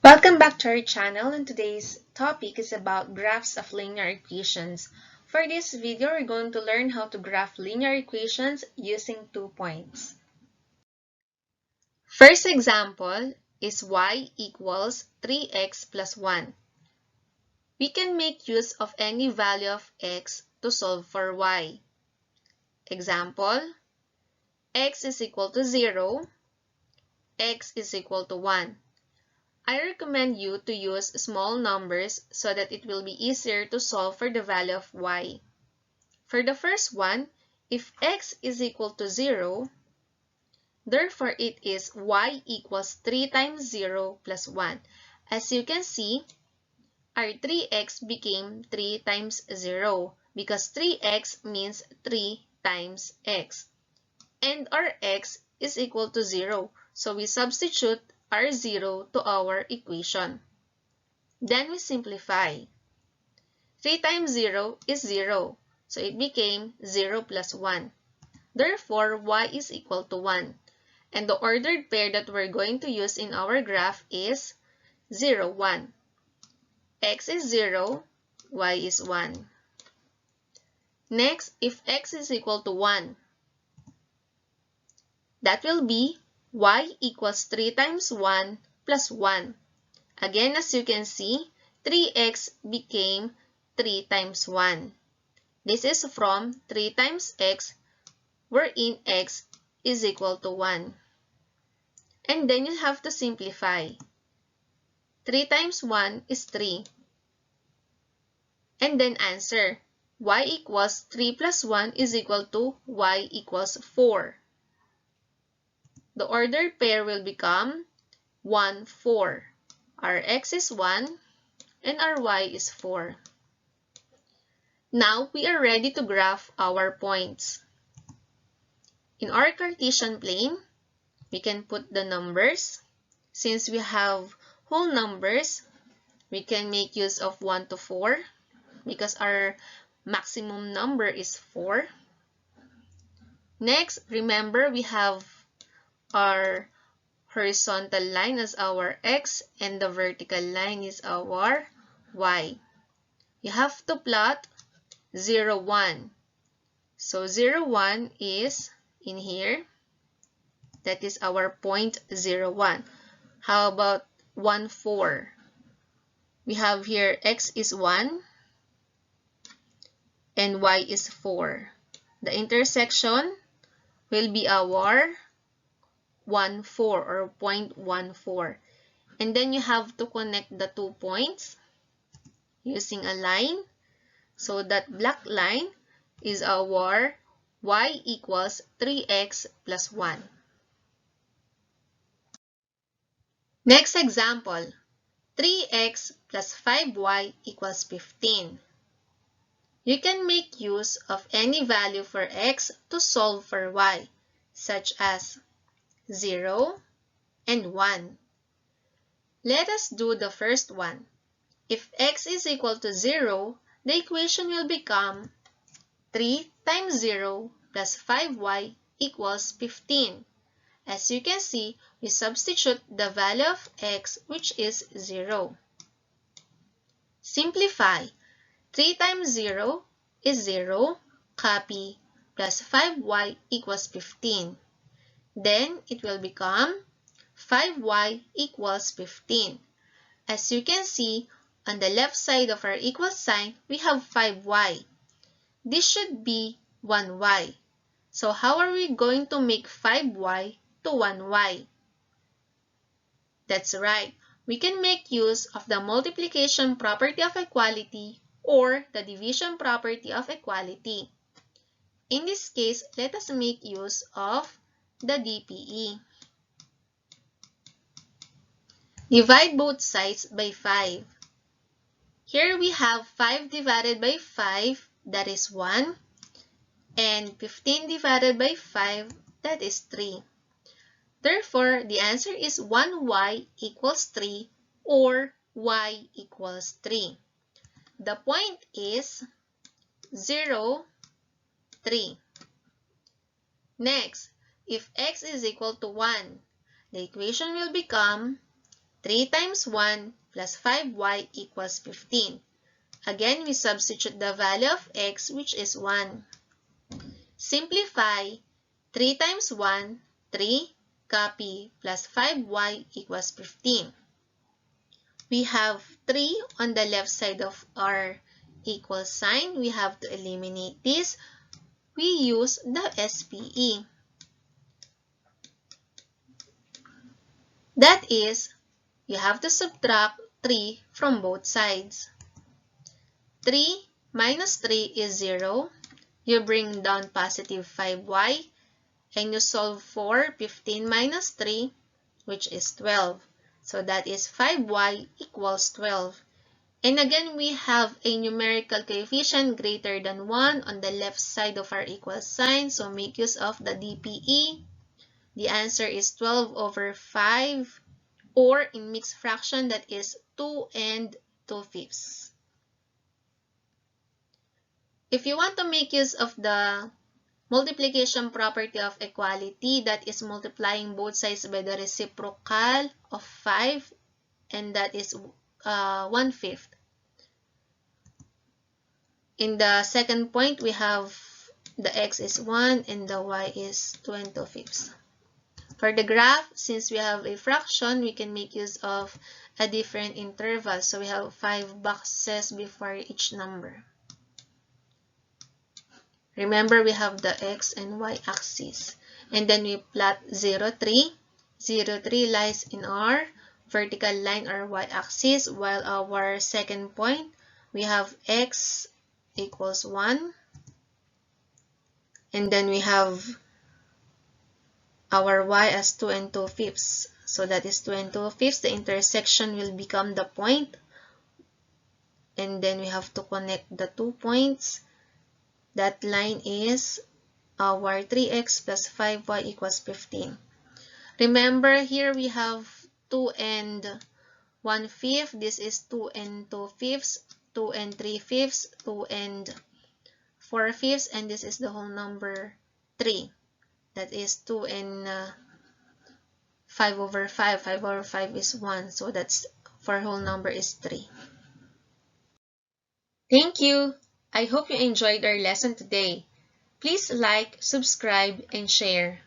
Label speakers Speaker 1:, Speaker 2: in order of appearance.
Speaker 1: Welcome back to our channel, and today's topic is about graphs of linear equations. For this video, we're going to learn how to graph linear equations using 2 points. First example is y equals 3x plus 1. We can make use of any value of x to solve for y. Example, x is equal to 0, x is equal to 1. I recommend you to use small numbers so that it will be easier to solve for the value of y. For the first one, if x is equal to 0, therefore it is y equals 3 times 0 plus 1. As you can see, our 3x became 3 times 0 because 3x means 3 times x. And our x is equal to 0, so we substitute our 0 to our equation. Then we simplify. 3 times 0 is 0, so it became 0 plus 1. Therefore, y is equal to 1. And the ordered pair that we're going to use in our graph is 0, 1. X is 0, y is 1. Next, if x is equal to 1, that will be y equals 3 times 1 plus 1. Again, as you can see, 3x became 3 times 1. This is from 3 times x, wherein x is equal to 1. And then you have to simplify. 3 times 1 is 3. And then answer. Y equals 3 plus 1 is equal to y equals 4. The ordered pair will become 1, 4. Our x is 1 and our y is 4. Now we are ready to graph our points. In our Cartesian plane, we can put the numbers. Since we have whole numbers, we can make use of 1 to 4 because our maximum number is 4. Next, remember we have our horizontal line as our x and the vertical line is our y. You have to plot 0, 1. So 0, 1 is in here. That is our point 0, 1. How about 1, 4? We have here x is 1 and y is 4. The intersection will be our 1, 4 or point 1, 4. And then you have to connect the 2 points using a line. So that black line is our y equals 3x plus 1. Next example, 3x plus 5y equals 15. You can make use of any value for x to solve for y, such as 0 and 1. Let us do the first one. If x is equal to 0, the equation will become 3 times 0 plus 5y equals 15. As you can see, we substitute the value of x, which is 0. Simplify. 3 times 0 is 0, copy, plus 5y equals 15. Then it will become 5y equals 15. As you can see, on the left side of our equal sign, we have 5y. This should be 1y. So how are we going to make 5y to 1y? That's right. We can make use of the multiplication property of equality or the division property of equality. In this case, let us make use of the DPE. Divide both sides by 5. Here we have 5 divided by 5, that is 1, and 15 divided by 5, that is 3. Therefore, the answer is 1y equals 3 or y equals 3. The point is 0, 3. Next, if x is equal to 1, the equation will become 3 times 1 plus 5y equals 15. Again, we substitute the value of x, which is 1. Simplify. 3 times 1, 3, copy, plus 5y equals 15. We have 3 on the left side of our equal sign. We have to eliminate this. We use the SPE. That is, you have to subtract 3 from both sides. 3 minus 3 is 0. You bring down positive 5y, and you solve for 15 minus 3, which is 12. So that is 5y equals 12. And again, we have a numerical coefficient greater than 1 on the left side of our equal sign. So make use of the DPE. The answer is 12 over 5, or in mixed fraction, that is 2 and 2/5. If you want to make use of the multiplication property of equality, that is multiplying both sides by the reciprocal of 5, and that is 1/5. In the second point, we have the x is 1 and the y is 2 and 2/5. For the graph, since we have a fraction, we can make use of a different interval. So we have 5 boxes before each number. Remember, we have the x and y axis. And then we plot 0, 3. 0, 3 lies in our vertical line or y axis, while our second point, we have x equals 1. And then we have our y as 2 and 2/5. So that is 2 and 2/5. The intersection will become the point. And then we have to connect the 2 points. That line is our 3x plus 5y equals 15. Remember, here we have 2 and 1/5. This is 2 and 2/5, 2 and 3/5, 2 and 4/5, and this is the whole number 3. That is 2 and 5 over 5. 5 over 5 is 1. So that's for whole number is 3. Thank you. I hope you enjoyed our lesson today. Please like, subscribe, and share.